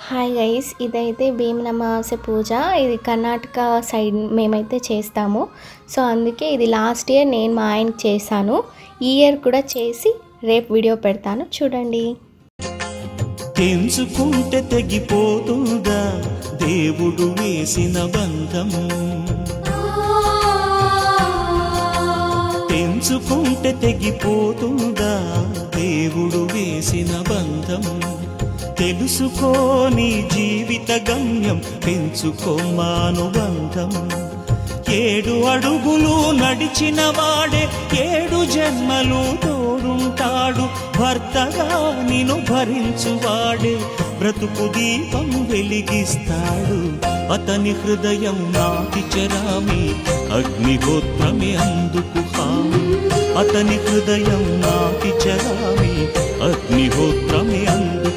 Hi guys, ఇదైతే భీమ్ అమావాస్య పూజ. ఇది కర్ణాటక సైడ్ మేమైతే చేస్తాము. సో అందుకే ఇది లాస్ట్ ఇయర్ నేను మా ఆయనకి చేశాను. ఈ ఇయర్ కూడా చేసి రేపు వీడియో పెడతాను, చూడండి. తెంచుకుంటే తెగిపోతుందా దేవుడు వేసిన బంధం, తెంచుకుంటే తెగిపోతుందా దేవుడు వేసిన బంధం. తెలుసుకో నీ జీవిత గమ్యం, పెంచుకో మానుబంధం. 7 అడుగులు నడిచిన వాడే 7 జన్మలు తోడుంటాడు. భర్తగా నిన్ను భరించువాడే బ్రతుకు దీపం వెలిగిస్తాడు. అతని హృదయం నాటి చెరామి, అగ్నిహోత్రమే అందుకు హామీ. అతని హృదయం నాటి చెరామి, అగ్నిహోత్రమే అందుకు